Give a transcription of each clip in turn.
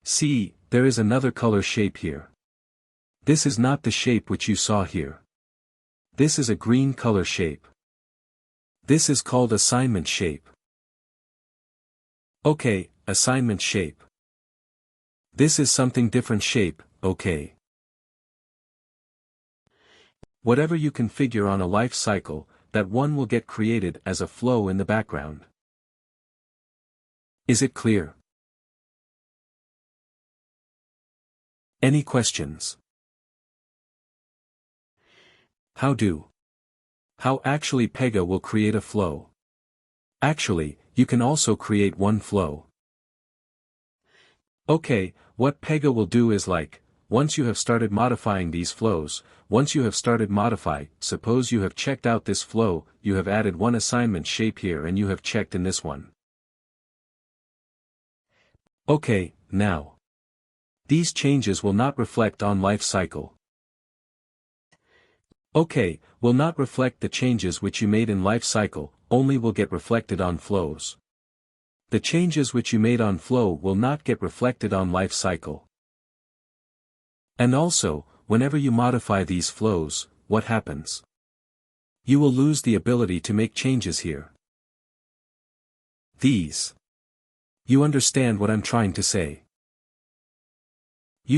See, there is another color shape here. This is not the shape which you saw here. This is a green color shape. This is called assignment shape. Okay, assignment shape. This is something different shape, okay. Whatever you configure on a life cycle, that one will get created as a flow in the background. Is it clear? Any questions? How actually Pega will create a flow? Actually, you can also create one flow. Okay, what Pega will do is once you have started modifying these flows, suppose you have checked out this flow, you have added one assignment shape here and you have checked in this one. Okay, now. These changes will not reflect on life cycle. Okay, will not reflect the changes which you made in life cycle, only will get reflected on flows. The changes which you made on flow will not get reflected on life cycle. And also, whenever you modify these flows, what happens? You will lose the ability to make changes here. You understand what I'm trying to say?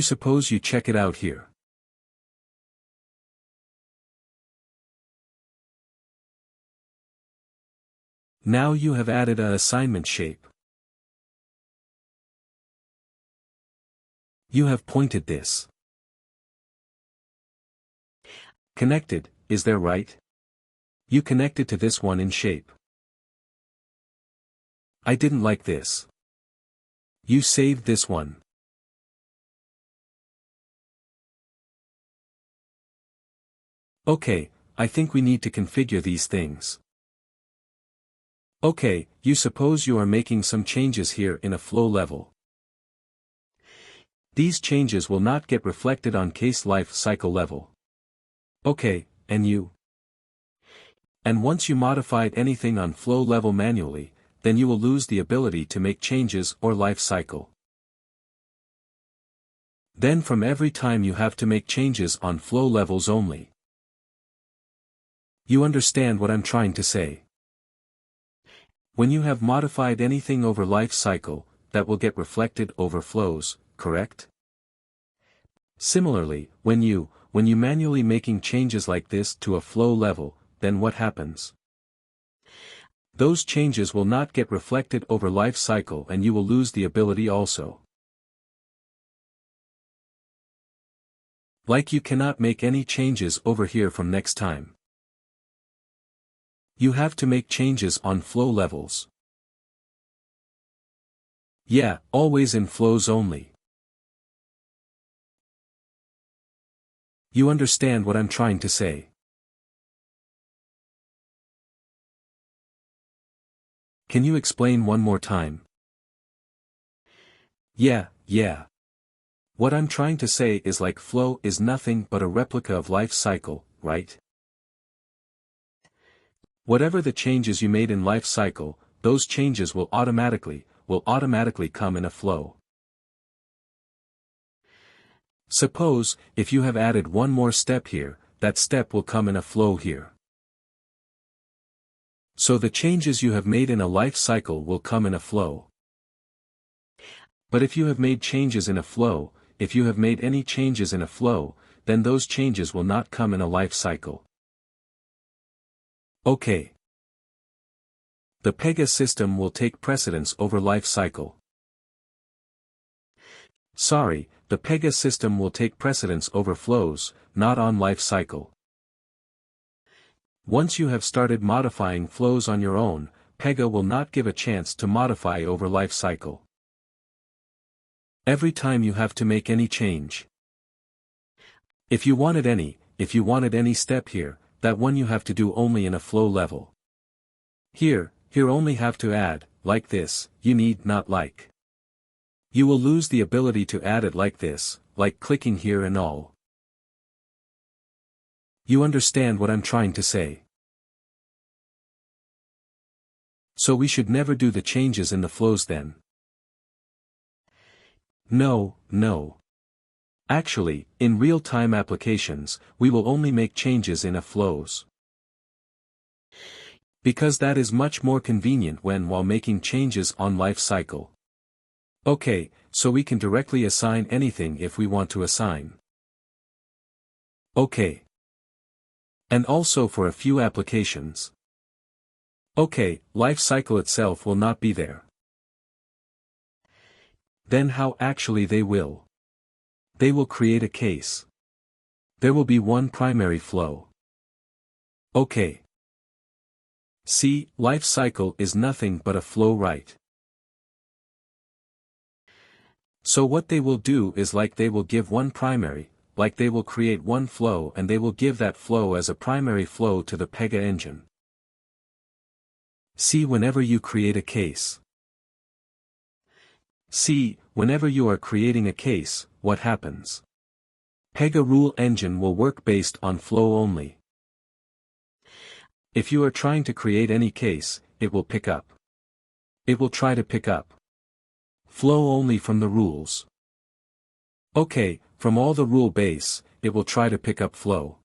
Suppose you check it out here. Now you have added an assignment shape. You have pointed this. Connected, is there right? You connected to this one in shape. I didn't like this. You saved this one. Okay, I think we need to configure these things. Okay, suppose you are making some changes here in a flow level. These changes will not get reflected on case life cycle level. Okay, and once you modified anything on flow level manually, then you will lose the ability to make changes or life cycle. Then from every time you have to make changes on flow levels only. You understand what I'm trying to say? When you have modified anything over life cycle, that will get reflected over flows, correct? Similarly, when you manually making changes like this to a flow level, then what happens? Those changes will not get reflected over life cycle and you will lose the ability also. Like you cannot make any changes over here from next time. You have to make changes on flow levels. Yeah, always in flows only. You understand what I'm trying to say? Can you explain one more time? Yeah. What I'm trying to say is flow is nothing but a replica of life cycle, right? Whatever the changes you made in life cycle, those changes will automatically come in a flow. Suppose, if you have added one more step here, that step will come in a flow here. So the changes you have made in a life cycle will come in a flow. But if you have made changes in a flow, if you have made any changes in a flow, then those changes will not come in a life cycle. Okay. The Pega system will take precedence over life cycle. Sorry, the Pega system will take precedence over flows, not on life cycle. Once you have started modifying flows on your own, Pega will not give a chance to modify over life cycle. Every time you have to make any change. If you wanted any step here, that one you have to do only in a flow level. Here only have to add, like this, you need not like. You will lose the ability to add it like this, like clicking here and all. You understand what I'm trying to say? So we should never do the changes in the flows then. No, no. Actually, in real-time applications, we will only make changes in a flows. Because that is much more convenient while making changes on life cycle. Okay, so we can directly assign anything if we want to assign. Okay. And also for a few applications. Okay, life cycle itself will not be there. Then how actually they will? They will create a case. There will be one primary flow. Okay. See, life cycle is nothing but a flow, right? So what they will do is they will give one primary, they will create one flow and they will give that flow as a primary flow to the Pega engine. See, whenever you create a case. See, whenever you are creating a case, what happens? Pega rule engine will work based on flow only. If you are trying to create any case, it will pick up. It will try to pick up flow only from the rules. Okay, from all the rule base, it will try to pick up flow.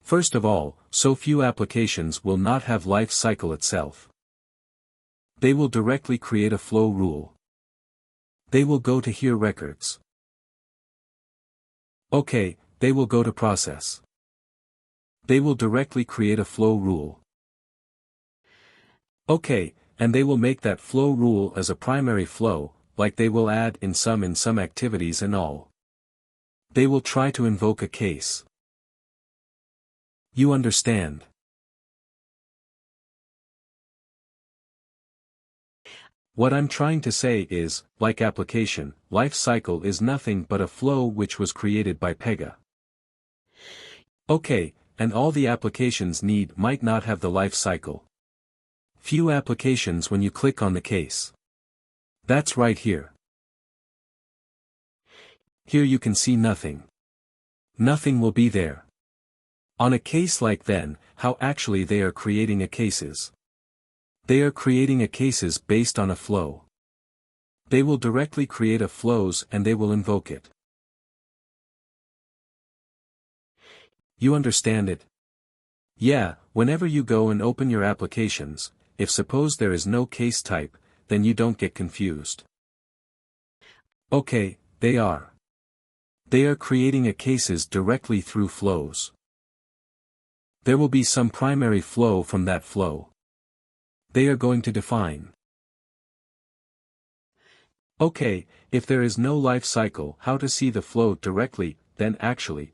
First of all, so few applications will not have life cycle itself. They will directly create a flow rule. They will go to here records. Okay, they will go to process. They will directly create a flow rule. Okay, and they will make that flow rule as a primary flow, they will add in some activities and all. They will try to invoke a case. You understand? What I'm trying to say is, like application, life cycle is nothing but a flow which was created by Pega. Okay, and all the applications might not have the life cycle. Few applications when you click on the case. That's right here. Here you can see nothing. Nothing will be there. On a case like then, how actually they are creating a cases. They are creating a cases based on a flow. They will directly create a flows and they will invoke it. You understand it? Yeah, whenever you go and open your applications, if suppose there is no case type, then you don't get confused. Okay, they are. They are creating a cases directly through flows. There will be some primary flow from that flow. They are going to define. Okay, if there is no life cycle, how to see the flow directly, then actually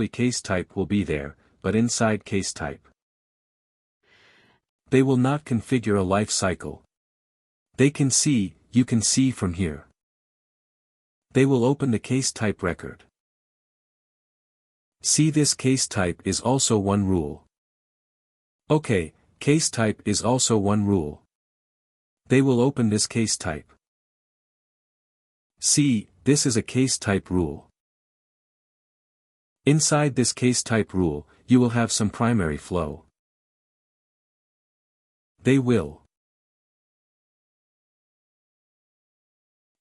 case type will be there, but inside case type. They will not configure a life cycle. They can see, you can see from here. They will open the case type record. See, this case type is also one rule. Okay, case type is also one rule. They will open this case type. See, this is a case type rule. Inside this case type rule, you will have some primary flow. They will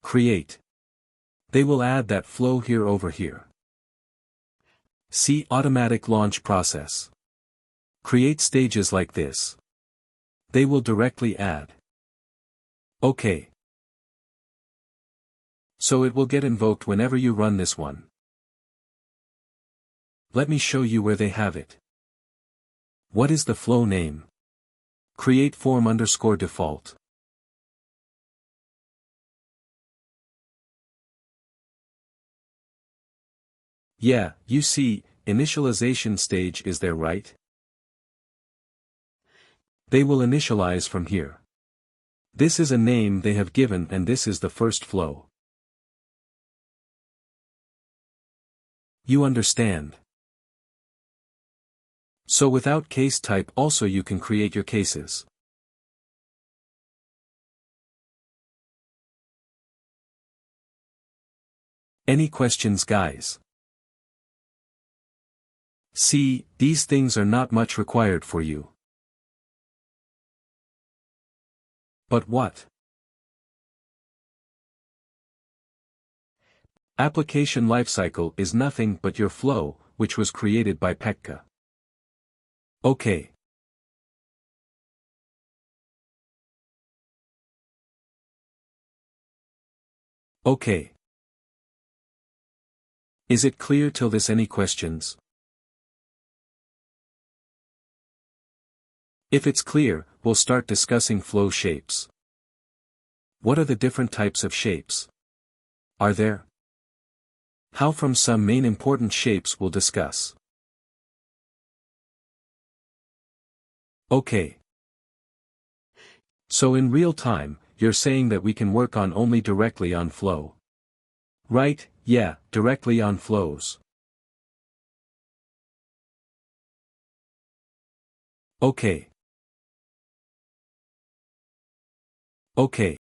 create. They will add that flow here over here. See, automatic launch process. Create stages like this. They will directly add. Okay. So it will get invoked whenever you run this one. Let me show you where they have it. What is the flow name? Create form _ default. Yeah, you see, initialization stage is there, right? They will initialize from here. This is a name they have given and this is the first flow. You understand? So without case type also you can create your cases. Any questions, guys? See, these things are not much required for you. But what? Application lifecycle is nothing but your flow, which was created by Pega. Okay. Okay. Is it clear till this? Any questions? If it's clear, we'll start discussing flow shapes. What are the different types of shapes? Are there? How? From some main important shapes we'll discuss. Okay. So in real time, you're saying that we can work on only directly on flow. Right, yeah, directly on flows. Okay. Okay.